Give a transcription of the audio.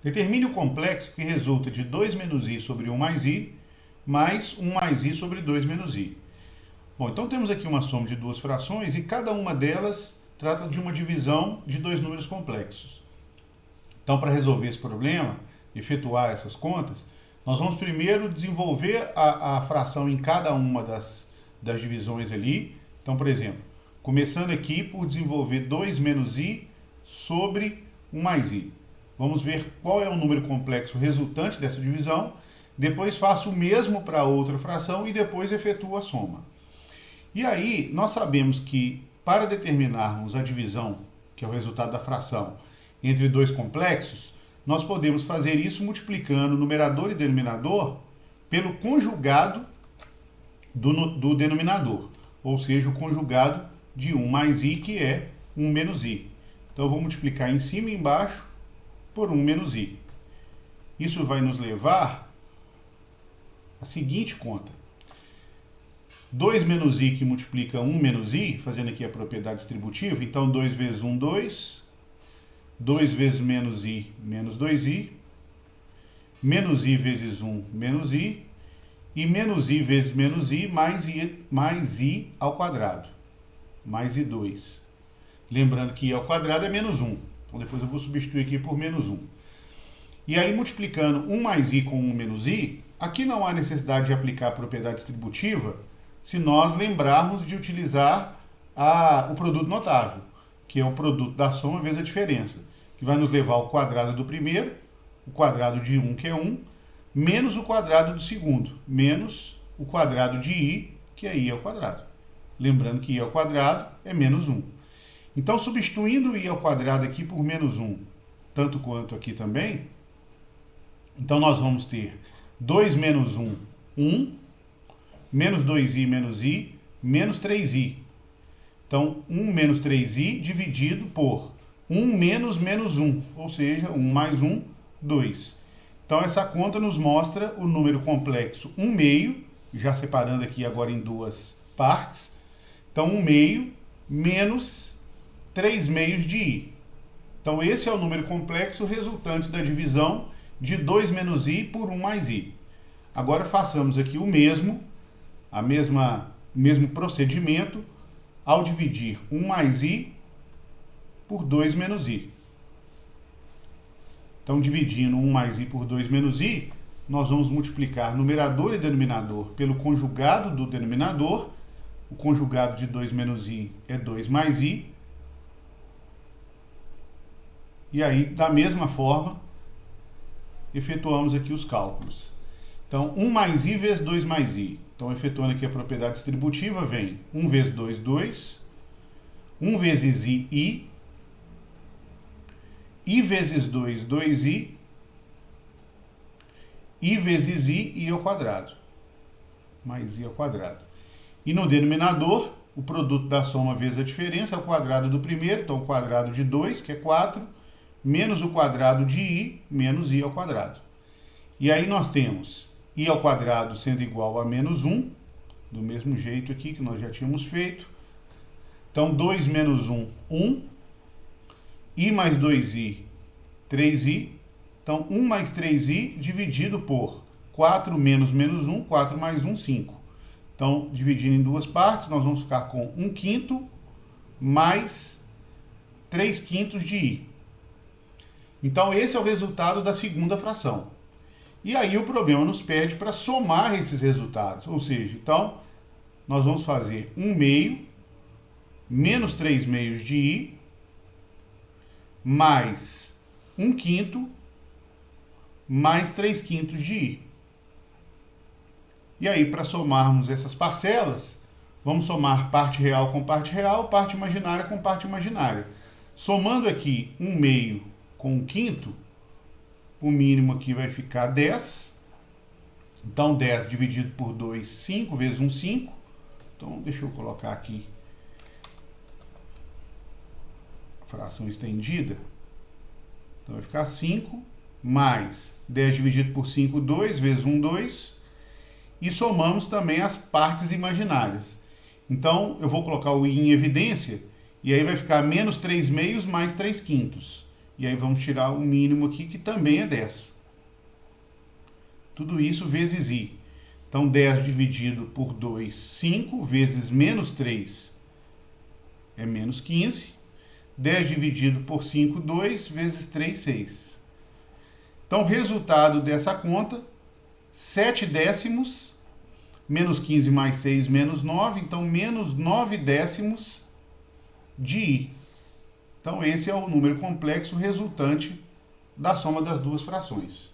Determine o complexo que resulta de 2 menos i sobre 1 mais i, mais 1 mais i sobre 2 menos i. Bom, então temos aqui uma soma de duas frações e cada uma delas trata de uma divisão de dois números complexos. Então, para resolver esse problema, efetuar essas contas, nós vamos primeiro desenvolver a fração em cada uma das divisões ali. Então, por exemplo, começando aqui por desenvolver 2 menos i sobre 1 mais i. Vamos ver qual é o número complexo resultante dessa divisão. Depois faço o mesmo para a outra fração e depois efetuo a soma. E aí, nós sabemos que para determinarmos a divisão, que é o resultado da fração, entre dois complexos, nós podemos fazer isso multiplicando numerador e denominador pelo conjugado do denominador, ou seja, o conjugado de 1 mais i, que é 1 menos i. Então, eu vou multiplicar em cima e embaixo por 1 menos i. Isso vai nos levar à seguinte conta. 2 menos i que multiplica 1 menos i, fazendo aqui a propriedade distributiva, então 2 vezes 1, 2. 2 vezes menos i, menos 2i. Menos i vezes 1, menos i. E menos i vezes menos i, mais i ao quadrado. Mais i2. Lembrando que i ao quadrado é menos 1. Então depois eu vou substituir aqui por menos 1. E aí multiplicando 1 mais i com 1 menos i, aqui não há necessidade de aplicar a propriedade distributiva se nós lembrarmos de utilizar o produto notável, que é o produto da soma vezes a diferença, que vai nos levar ao quadrado do primeiro, o quadrado de 1, que é 1, menos o quadrado do segundo, menos o quadrado de i, que é i ao quadrado. Lembrando que i ao quadrado é menos 1. Então, substituindo i ao quadrado aqui por menos 1, tanto quanto aqui também, então nós vamos ter 2 menos 1, 1, menos 2i menos i, menos 3i. Então, 1 menos 3i dividido por 1 menos menos 1, ou seja, 1 mais 1, 2. Então, essa conta nos mostra o número complexo 1 meio, já separando aqui agora em duas partes. Então, 1 meio menos 3 meios de i. Então, esse é o número complexo resultante da divisão de 2 menos i por 1 mais i. Agora, façamos aqui o mesmo procedimento ao dividir 1 mais i por 2 menos i. Então, dividindo 1 mais i por 2 menos i, nós vamos multiplicar numerador e denominador pelo conjugado do denominador. O conjugado de 2 menos i é 2 mais i. E aí, da mesma forma, efetuamos aqui os cálculos. Então, 1 mais i vezes 2 mais i. Então, efetuando aqui a propriedade distributiva, vem 1 vezes 2, 2. 1 vezes i vezes 2, 2i. I vezes i ao quadrado. Mais i ao quadrado. E no denominador, o produto da soma vezes a diferença é o quadrado do primeiro. Então, o quadrado de 2, que é 4, menos o quadrado de i, menos i ao quadrado. E aí nós temos i ao quadrado sendo igual a menos 1, do mesmo jeito aqui que nós já tínhamos feito. Então, 2 menos 1, 1. I mais 2i, 3i. Então, 1 mais 3i dividido por 4 menos menos 1, 4 mais 1, 5. Então, dividindo em duas partes, nós vamos ficar com 1 quinto mais 3 quintos de i. Então, esse é o resultado da segunda fração. E aí o problema nos pede para somar esses resultados. Ou seja, então, nós vamos fazer 1 meio menos 3 meios de i mais 1 quinto mais 3 quintos de i. E aí, para somarmos essas parcelas, vamos somar parte real com parte real, parte imaginária com parte imaginária. Somando aqui 1 meio com 1 quinto, o mínimo aqui vai ficar 10. Então, 10 dividido por 2, 5 vezes 1, 5. Então, deixa eu colocar aqui a fração estendida. Então, vai ficar 5 mais 10 dividido por 5, 2 vezes 1, 2. E somamos também as partes imaginárias. Então, eu vou colocar o i em evidência, e aí vai ficar menos 3 meios mais 3 quintos. E aí vamos tirar o mínimo aqui, que também é 10. Tudo isso vezes i. Então, 10 dividido por 2, 5, vezes menos 3 é menos 15. 10 dividido por 5, 2, vezes 3, 6. Então, o resultado dessa conta, 7 décimos, menos 15 mais 6, menos 9. Então, menos 9 décimos de i. Então, esse é o número complexo resultante da soma das duas frações.